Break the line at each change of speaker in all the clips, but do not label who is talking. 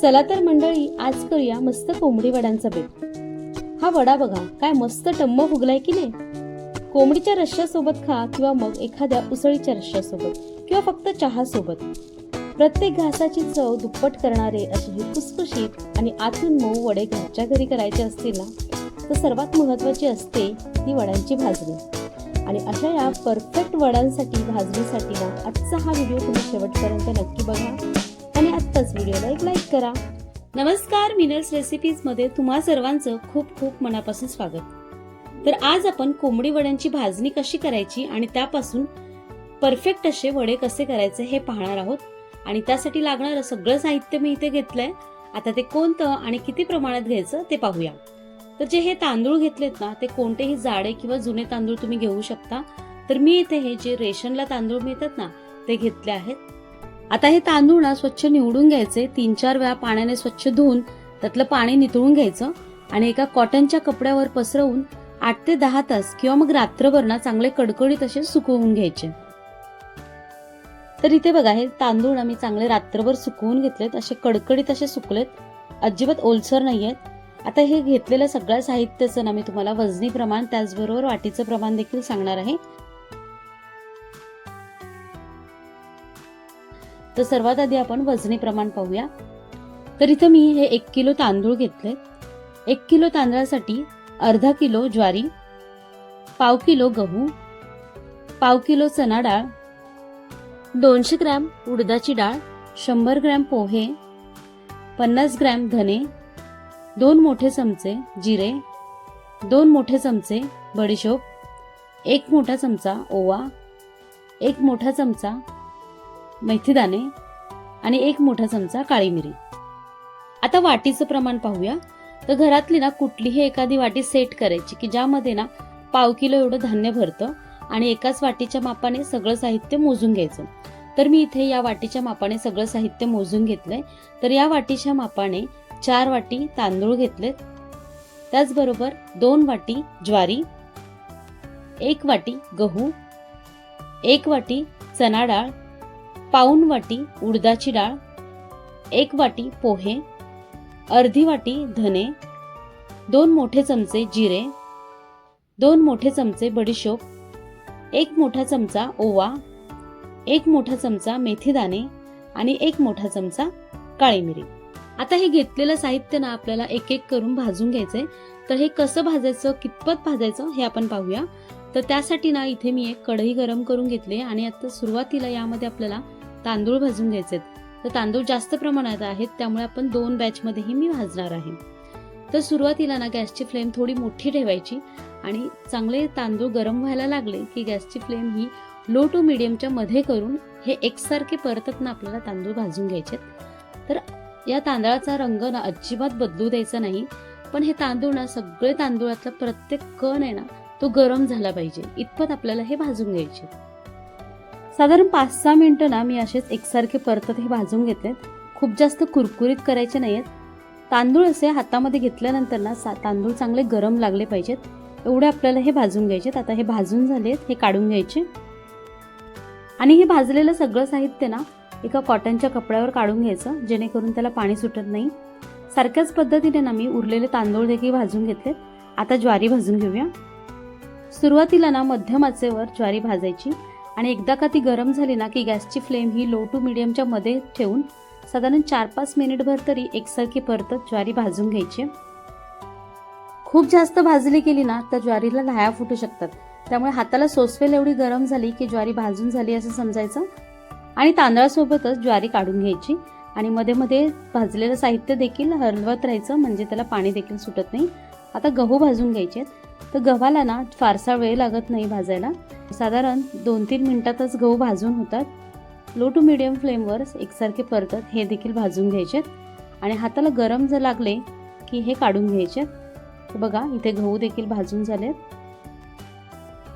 चला तर मंडळी, आज करूया मस्त कोंबडी वड्यांचा बेत। हा वडा बघा काय मस्त टम्म फुगलाय की नाही। कोंबडीच्या रश्श्यासोबत खा किंवा मग एखाद्या उसळीच्या रश्श्यासोबत किंवा फक्त चहा सोबत। प्रत्येक घासाची चव दुप्पट करणारे असे हे खुसखुशीत आणि आतून मऊ वडे घरच्या घरी करायचे असतील ना, तर सर्वात महत्त्वाची असते ती वड्यांची भाजणी। आणि अशा या परफेक्ट वड्यांसाठी भाजणीसाठी ना आजचा हा व्हिडिओ तुम्ही शेवटपर्यंत नक्की बघा आणि आत्ताच व्हिडिओला एक लाईक करा। नमस्कार, मिनल्स रेसिपीज मध्ये तुम्हा सर्वांचं खूप खूप मनापासून स्वागत। तर आज आपण कोंबडी वड्यांची भाजणी कशी करायची आणि त्यापासून परफेक्ट असे वडे कसे करायचे हे पाहणार आहोत। आणि त्यासाठी लागणारं सगळं साहित्य मी इथे घेतलंय। आता ते कोणतं आणि किती प्रमाणात घ्यायचं ते पाहूया। तर जे हे तांदूळ घेतलेत ना, ते कोणतेही जाडे किंवा जुने तांदूळ तुम्ही घेऊ शकता। तर मी इथे हे जे रेशनला तांदूळ मिळतात ना, ते घेतले आहेत। आता हे तांदूळ ना स्वच्छ निवडून घ्यायचे, 3-4 वेळा पाण्याने स्वच्छ धुवून त्यातलं पाणी निथळून घ्यायचं आणि एका कॉटनच्या कपड्यावर पसरवून 8 ते 10 तास किंवा मग रात्रभर ना चांगले कडकडीत असे सुकवून घ्यायचे। तर इथे बघा हे तांदूळ ना मी चांगले रात्रभर सुकवून घेतलेत, असे कडकडीत असे सुकलेत, अजिबात ओलसर नाहीयेत। आता हे घेतलेलं सगळ्या साहित्याचं ना मी तुम्हाला वजनी प्रमाण त्याचबरोबर वाटीचं प्रमाण देखील सांगणार आहे। तर सर्वात आधी आपण वजनी प्रमाण पाहूया। तर इथे मी हे 1 किलो तांदूळ घेतले। 1 किलो तांदळासाठी अर्धा किलो ज्वारी, पाव किलो गहू, पाव किलो चना डाळ, 200 ग्रॅम उडदाची डाळ, 100 ग्रॅम पोहे, 50 ग्रॅम धने, 2 मोठे चमचे जिरे, 2 मोठे चमचे बडीशोप, 1 मोठा चमचा ओवा, 1 मोठा चमचा मेथीदाणे आणि 1 मोठा चमचा काळी मिरी। आता वाटीचं प्रमाण पाहूया। तर घरातली ना कुठलीही एखादी वाटी सेट करायची की ज्यामध्ये ना पाव किलो एवढं धान्य भरतं आणि एकाच वाटीच्या मापाने सगळं साहित्य मोजून घ्यायचं। तर मी इथे या वाटीच्या मापाने सगळं साहित्य मोजून घेतलंय। तर या वाटीच्या मापाने 4 वाटी तांदूळ घेतलेत, त्याचबरोबर 2 वाटी ज्वारी, 1 वाटी गहू, 1 वाटी चना डाळ, पाऊण वाटी उडदाची डाळ, 1 वाटी पोहे, अर्धी वाटी धने, 2 मोठे चमचे जिरे, 2 मोठे चमचे बडीशोप, 1 मोठा चमचा ओवा, 1 मोठा चमचा मेथीदाणे आणि 1 मोठा चमचा काळी मिरी। आता हे घेतलेलं साहित्य ना आपल्याला एक एक करून भाजून घ्यायचंय। तर हे कसं भाजायचं, कितपत भाजायचं हे आपण पाहूया। तर त्यासाठी ना इथे मी एक कढई गरम करून घेतली आणि आता सुरुवातीला यामध्ये आपल्याला तांदूळ भाजून घ्यायचे। तर तांदूळ जास्त प्रमाणात आहेत त्यामुळे आपण 2 बॅच मध्येही मी भाजणार आहे। तर सुरुवातीला ना गॅसची फ्लेम थोडी मोठी ठेवायची आणि चांगले तांदूळ गरम व्हायला लागले की गॅसची फ्लेम ही लो टू मीडियमच्या मध्ये करून हे एकसारखे परतत ना आपल्याला तांदूळ भाजून घ्यायचे। तर या तांदळाचा रंग ना अजिबात बदलू द्यायचा नाही, पण हे तांदूळ ना सगळे तांदूळातला प्रत्येक कण आहे ना तो गरम झाला पाहिजे इतपत आपल्याला हे भाजून घ्यायचे। साधारण 5-6 मिनिटं ना मी असेच एकसारखे परतत हे भाजून घेतलेत। खूप जास्त कुरकुरीत करायचे नाहीयेत। तांदूळ असे हातामध्ये घेतल्यानंतर ना तांदूळ चांगले गरम लागले पाहिजेत, एवढे आपल्याला हे भाजून घ्यायचे। आता हे भाजून झालेत, हे काढून घ्यायचे आणि हे भाजलेलं सगळं साहित्य ना एका कॉटनच्या कपड्यावर काढून घ्यायचं, जेणेकरून त्याला पाणी सुटत नाही। सारख्याच पद्धतीने ना मी उरलेले तांदूळ देखील भाजून घेतलेत। आता ज्वारी भाजून घेऊया। सुरुवातीला ना मध्यम आचेवर ज्वारी भाजायची आणि एकदा का ती गरम झाली ना की गॅसची फ्लेम ही लो टू मीडियमच्या मध्ये ठेवून साधारण 4-5 मिनिटभर तरी एकसारखी परतत ज्वारी भाजून घ्यायची। खूप जास्त भाजली गेली ना तर ज्वारीला लाह्या फुटू शकतात, त्यामुळे हाताला सोसवेल एवढी गरम झाली की ज्वारी भाजून झाली असं समजायचं आणि तांदळासोबतच ज्वारी काढून घ्यायची आणि मध्ये मध्ये भाजलेलं साहित्य देखील हलवत राहायचं, म्हणजे त्याला पाणी देखील सुटत नाही। आता गहू भाजून घ्यायचे। तर गव्हाला ना फारसा वेळ लागत नाही भाजायला, साधारण 2-3 मिनिटातच गहू भाजून होतात। लो टू मीडियम फ्लेमवर एकसारखे परतत हे देखील भाजून घ्यायचे आणि हाताला गरम जर लागले की हे काढून घ्यायचे। तर बघा इथे गहू देखील भाजून झालेत।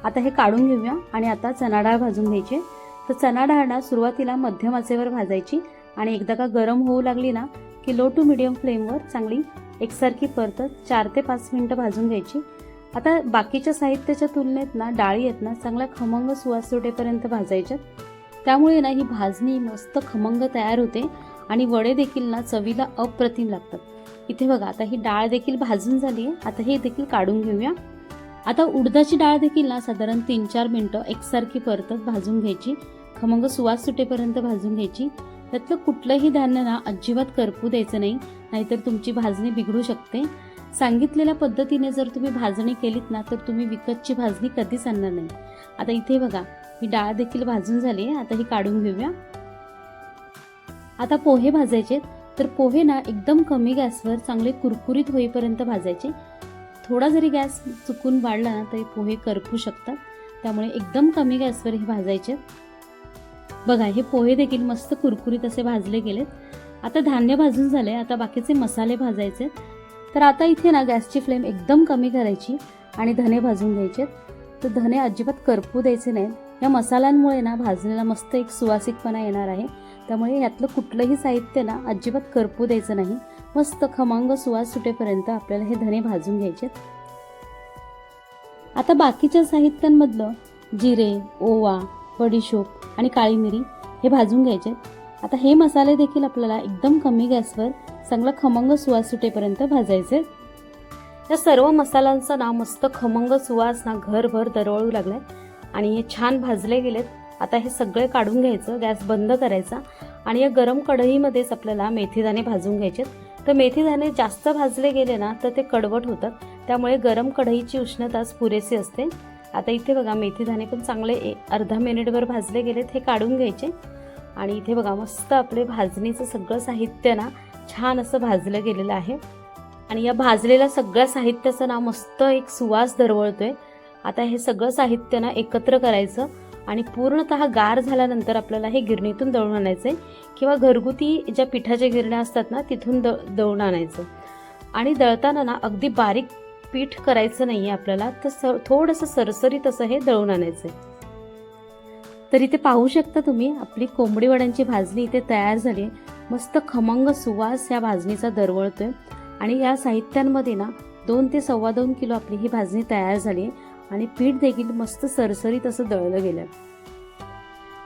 आता हे काढून घेऊया आणि आता चना डाळ भाजून घ्यायची। तर चना डाळ ना सुरुवातीला मध्यम आचेवर भाजायची आणि एकदा का गरम होऊ लागली ना की लो टू मीडियम फ्लेमवर चांगली एकसारखी परतत 4 ते 5 मिनिटं भाजून घ्यायची। आता बाकीच्या साहित्याच्या तुलनेत ना डाळी आहेत ना चांगला खमंग सुवास सुटेपर्यंत भाजायच्यात, त्यामुळे ना ही भाजणी मस्त खमंग तयार होते आणि वडे देखील ना चवीला अप्रतिम लागतात. इथे बघा आता ही डाळ देखील भाजून झाली आहे. आता हे देखील काढून घेऊया. आता उडदाची डाळ देखील ना साधारण 3-4 मिनिटं एकसारखी परतत भाजून घ्यायची. खमंग सुवास सुटेपर्यंत भाजून घ्यायची. त्यातलं कुठलंही धान्य ना अजिबात करपू द्यायचं नाही, नाहीतर तुमची भाजणी बिघडू शकते. सांगितलेल्या पद्धतीने जर तुम्ही भाजणी केलीत ना तर तुम्ही विकतची भाजणी कधीच आणणार नाही. आता इथे बघा ही डाळ देखील भाजून झाली आहे. आता ही काढून घेऊया. आता पोहे भाजायचे. तर पोहे ना एकदम कमी गॅसवर चांगले कुरकुरीत होईपर्यंत भाजायचे. थोडा जरी गॅस चुकून वाढला ना तरी पोहे करपू शकतात, त्यामुळे एकदम कमी गॅसवर हे भाजायचे. बघा हे पोहे देखील मस्त कुरकुरीत असे भाजले गेलेत. आता धान्य भाजून झाले. आता बाकीचे मसाले भाजायचे. तर आता इथे ना गॅसची फ्लेम एकदम कमी करायची आणि धने भाजून घ्यायचे. तर धने अजिबात करपू द्यायचे नाहीत. या मसाल्यांमुळे ना भाजणीला मस्त एक सुवासिकपणा येणार आहे, त्यामुळे यातलं कुठलंही साहित्य ना अजिबात करपू द्यायचं नाही. मस्त खमंग सुवास सुटेपर्यंत आपल्याला हे धने भाजून घ्यायचे. आता बाकीच्या साहित्यांमधलं जिरे, ओवा, बडीशोप आणि काळी मिरी हे भाजून घ्यायचे. आता हे मसाले देखील आपल्याला एकदम कमी गॅसवर चांगला खमंग सुवास सुटेपर्यंत भाजायचे. या सर्व मसाल्यांचा ना मस्त खमंग सुवास ना घरभर दरवळू लागलाय आणि हे छान भाजले गेलेत. आता हे सगळे काढून घ्यायचं, गॅस बंद करायचा आणि या गरम कढईमध्येच आपल्याला मेथीदाणे भाजून घ्यायचे. तर मेथीदाणे जास्त भाजले गेले ना तर ते कडवट होतात, त्यामुळे गरम कढईची उष्णताच पुरेशी असते. आता इथे बघा मेथीदाणे पण चांगले अर्धा मिनिटभर भाजले गेलेत. हे काढून घ्यायचे आणि इथे बघा मस्त आपले भाजणीचं सगळं साहित्य ना छान असं भाजलं गेलेलं आहे आणि या भाजलेल्या सगळ्या साहित्याचा ना मस्त एक सुवास दरवळतोय. आता हे सगळं साहित्य ना एकत्र करायचं आणि पूर्णतः गार झाल्यानंतर आपल्याला हे गिरणीतून दळून आणायचं किंवा घरगुती ज्या पिठाच्या गिरण्या असतात ना तिथून दळून आणायचं. आणि दळताना ना अगदी बारीक पीठ करायचं नाही आहे आपल्याला, तर थोडंसं सरसरीत असं हे दळून आणायचं. तर इथे पाहू शकता तुम्ही आपली कोंबडी वड्यांची भाजणी इथे तयार झाली आहे. मस्त खमंग सुवास या भाजणीचा दरवळतोय आणि या साहित्यांमध्ये ना 2 ते 2.25 किलो आपली ही भाजणी तयार झाली आहे आणि पीठ देखील मस्त सरसरीत असं दळलं गेलं.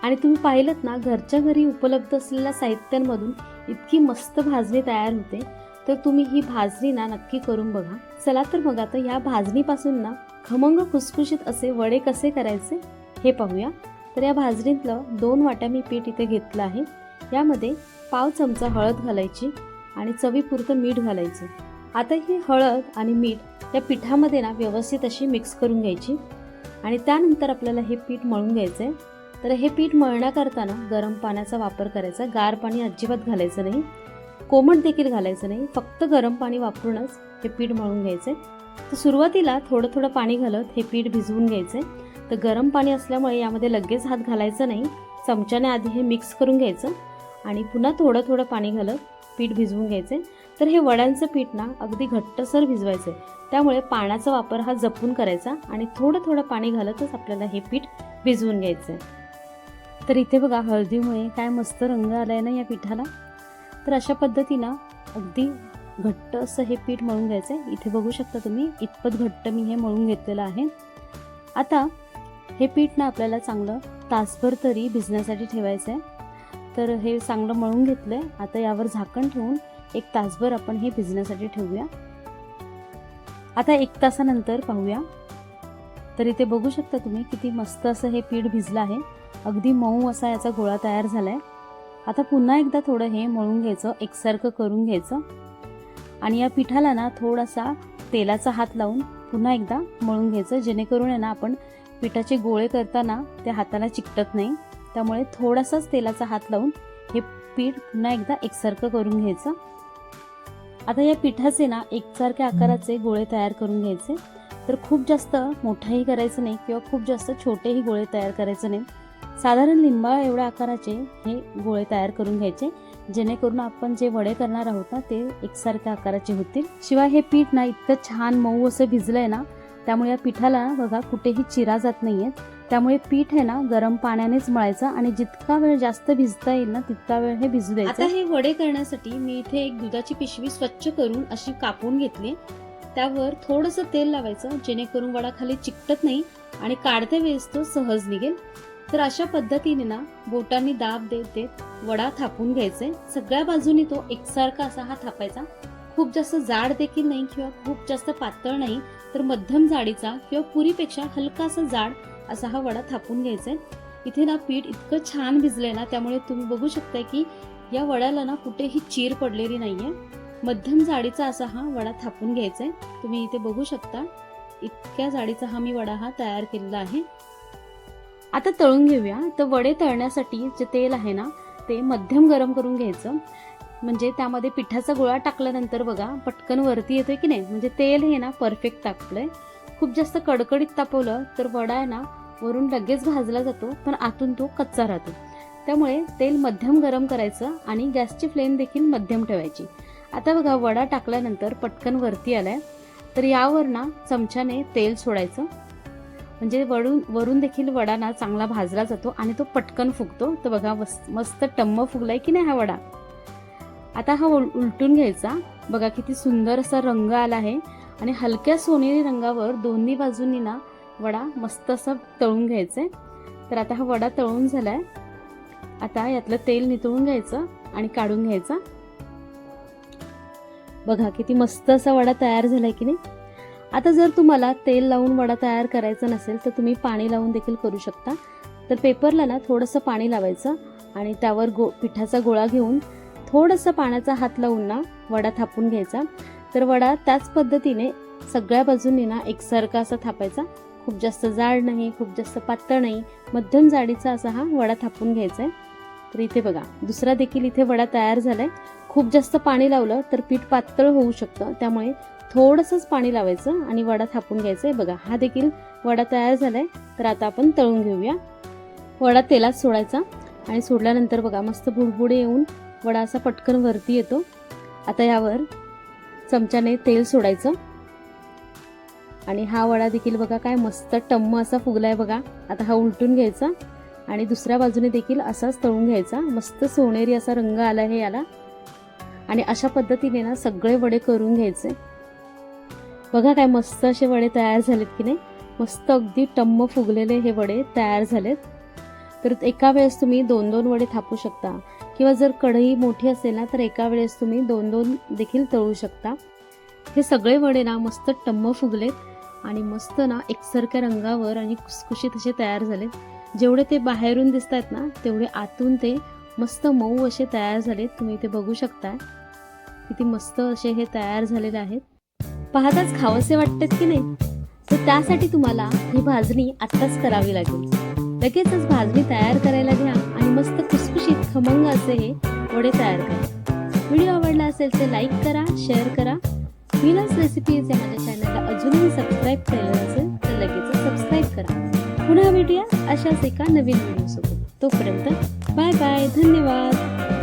आणि तुम्ही पाहिलंत ना घरच्या घरी उपलब्ध असलेल्या साहित्यांमधून इतकी मस्त भाजणी तयार होते. तर तुम्ही ही भाजणी ना नक्की करून बघा. चला तर मग आता या भाजणीपासून ना खमंग खुसखुशीत असे वडे कसे करायचे हे पाहूया. तर या भाजणीतलं 2 वाट्या मी पीठ इथे घेतलं आहे. यामध्ये पाव चमचा हळद घालायची आणि चवीपुरतं मीठ घालायचं. आता ही हळद आणि मीठ या पिठामध्ये ना व्यवस्थित अशी मिक्स करून घ्यायची आणि त्यानंतर आपल्याला हे पीठ मळून घ्यायचं आहे. तर हे पीठ मळण्याकरताना गरम पाण्याचा वापर करायचा. गार पाणी अजिबात घालायचं नाही, कोमट देखील घालायचं नाही, फक्त गरम पाणी वापरूनच हे पीठ मळून घ्यायचं. तर सुरुवातीला थोडं थोडं पाणी घालत हे पीठ भिजवून घ्यायचं. तर गरम पाणी असल्यामुळे यामध्ये लगेच हात घालायचं नाही, चमच्याने आधी हे मिक्स करून घ्यायचं आणि पुन्हा थोडं थोडं पाणी घालत पीठ भिजवून घ्यायचे. तर हे वड्यांचं पीठ ना अगदी घट्टसर भिजवायचं, त्यामुळे पाण्याचा वापर हा जपून करायचा आणि थोडं थोडं पाणी घालतच आपल्याला हे पीठ भिजवून घ्यायचं. तर इथे बघा हळदीमुळे काय मस्त रंग आलाय ना या पिठाला. तर अशा पद्धतीनं अगदी घट्ट असं हे पीठ मळून घ्यायचं आहे. इथे बघू शकता तुम्ही इतपत घट्ट मी हे मळून घेतलेलं आहे. आता हे पीठ ना आपल्याला चांगलं तासभर तरी भिजण्यासाठी ठेवायचं आहे. तर हे चांगलं मळून घेतलंय. आता यावर झाकण ठेवून 1 तासभर आपण हे भिजण्यासाठी ठेवूया. आता 1 तासानंतर पाहूया. तर इथे बघू शकता तुम्ही किती मस्त असं हे पीठ भिजलं आहे. अगदी मऊ असा याचा गोळा तयार झालाय. आता पुन्हा एकदा थोडं हे मळून घ्यायचं, एकसारखं करून घ्यायचं आणि या पिठाला ना थोडासा तेलाचा हात लावून पुन्हा एकदा मळून घ्यायचं, जेणेकरून आहे ना आपण पिठाचे गोळे करताना ते हाताला चिकटत नाही. त्यामुळे थोडासाच तेलाचा हात लावून हे पीठ पुन्हा एकदा एकसारखं करून घ्यायचं. आता या पिठाचे ना एकसारख्या आकाराचे गोळे तयार करून घ्यायचे. तर खूप जास्त मोठाही करायचं नाही किंवा खूप जास्त छोटेही गोळे तयार करायचे नाही. साधारण लिंबाळा एवढ्या आकाराचे हे गोळे तयार करून घ्यायचे, जेणेकरून आपण जे वडे करणार आहोत ना ते एकसारख्या आकाराचे होतील. शिवाय हे पीठ ना इतकं छान मऊ असं भिजलंय ना, त्यामुळे या पिठाला बघा कुठेही चिरा जात नाहीये. त्यामुळे पीठ आहे ना गरम पाण्यानेच मळायचं आणि जितका वेळ जास्त भिजता येईल ना तितका वेळ हे भिजू द्यायचं. आता हे वडे करण्यासाठी मी इथे एक दुधाची पिशवी स्वच्छ करून अशी कापून घेतली. त्यावर थोडंसं तेल लावायचं, जेणेकरून वडा खाली चिकटत नाही आणि काढते वेळेस तो सहज निघेल. तर अशा पद्धतीने ना बोटांनी दाब देत देत वडा थापून घ्यायचे. सगळ्या बाजूनी तो एकसारखा असा हा थापायचा. खूप जास्त जाड देखील नाही किंवा खूप जास्त पातळ नाही, तर मध्यम जाडीचा किंवा पुरीपेक्षा हलकासा जाड असा हा वडा थापून घ्यायचा आहे. इथे ना पीठ इतकं छान भिजलंय ना, त्यामुळे तुम्ही बघू शकता की या वड्याला ना कुठेही चीर पडलेली नाहीये. मध्यम जाडीचा असा हा वडा थापून घ्यायचा आहे. तुम्ही इथे बघू शकता इतक्या जाडीचा हा मी वडा तयार केलेला आहे. आता तळून घेऊया. तर वडे तळण्यासाठी जे तेल आहे ना ते मध्यम गरम करून घ्यायचं. म्हणजे त्यामध्ये पिठाचा गोळा टाकल्यानंतर बघा पटकन वरती येतोय की नाही, म्हणजे तेल हे ना परफेक्ट तापलंय. खूप जास्त कडकडीत तापवलं तर वडा आहे ना वरून लगेच भाजला जातो, पण आतून तो कच्चा राहतो. त्यामुळे तेल मध्यम गरम करायचं आणि गॅसची फ्लेम देखील मध्यम ठेवायची. आता बघा वडा टाकल्यानंतर पटकन वरती आलाय, तर यावर ना चमच्याने तेल सोडायचं. म्हणजे वरून देखील वडा ना चांगला भाजला जातो आणि तो पटकन फुगतो. तर बघा मस्त टम्म फुगलाय की नाही हा वडा. आता हा उलटून घ्यायचा. बघा किती सुंदर असा रंग आला आहे आणि हलक्या सोनेरी रंगावर दोन्ही बाजूंनी ना वडा मस्त असं तळून घ्यायचंय. तर आता हा वडा तळून झालाय. आता यातलं तेल नितळून घ्यायचं आणि काढून घ्यायचा. बघा किती मस्त असा वडा तयार झालाय की नाही. आता जर तुम्हाला तेल लावून वडा तयार करायचा नसेल तर तुम्ही पाणी लावून देखील करू शकता. तर पेपरला ना थोडंसं पाणी लावायचं आणि त्यावर पिठाचा गोळा घेऊन थोडंसं पाण्याचा हात लावून ना वडा थापून घ्यायचा. तर वडा त्याच पद्धतीने सगळ्या बाजूंनी ना एकसारखा असा थापायचा. खूप जास्त जाड नाही, खूप जास्त पातळ नाही, मध्यम जाडीचा असा हा वडा थापून घ्यायचा आहे. तर इथे बघा दुसरा देखील इथे वडा तयार झालाय. खूप जास्त पाणी लावलं तर पीठ पातळ होऊ शकतं, त्यामुळे थोडंसंच पाणी लावायचं आणि वडा थापून घ्यायचा आहे. बघा हा देखील वडा तयार झालाय. तर आता आपण तळून घेऊया. वडा तेलात सोडायचा आणि सोडल्यानंतर बघा मस्त बुडबुडे येऊन वडा असा पटकन वरती येतो. आता यावर चमच्याने तेल सोडायचं आणि हा वडा देखील बघा काय मस्त टम्म असा फुगलाय बघा. आता हा उलटून घ्यायचा आणि दुसऱ्या बाजूने देखील असाच तळून घ्यायचा. मस्त सोनेरी असा रंग आला आहे याला. आणि अशा पद्धतीने ना सगळे वडे करून घ्यायचे. बघा काय मस्त असे वडे तयार झालेत की नाही. मस्त अगदी टम्म फुगलेले हे वडे तयार झालेत. तर एका वेळेस तुम्ही 2-2 वडे थापू शकता किंवा जर कढई मोठी असेल ना तर एका वेळेस तुम्ही 2-2 देखील तळू शकता. हे सगळे वडे ना मस्त टम्म फुगलेत आणि मस्त ना एकसारख्या रंगावर आणि खुसखुशीत असे तयार झालेत. जेवढे ते बाहेरून दिसतात ना तेवढे आतून ते मस्त मऊ असे तयार झालेत. तुम्ही इथे बघू शकता किती मस्त असे हे तयार झालेले आहेत. पाहताच खावंसे वाटतात की नाही. तर त्यासाठी तुम्हाला ही भाजणी आत्ताच करावी लागेल. लगेचच भाजणी तयार करायला घ्या आणि मस्त खुसखुशीत खमंग असे हे वडे तयार करा. व्हिडिओ आवडला असेल तर लाईक करा, शेअर करा. मीनाज रेसिपीज या माझ्या चॅनलला अजूनही सबस्क्राईब केलं नसेल तर लगेच सबस्क्राईब करा. पुन्हा भेटूया अशाच एका नवीन व्हिडिओसोबत. तोपर्यंत बाय बाय. धन्यवाद.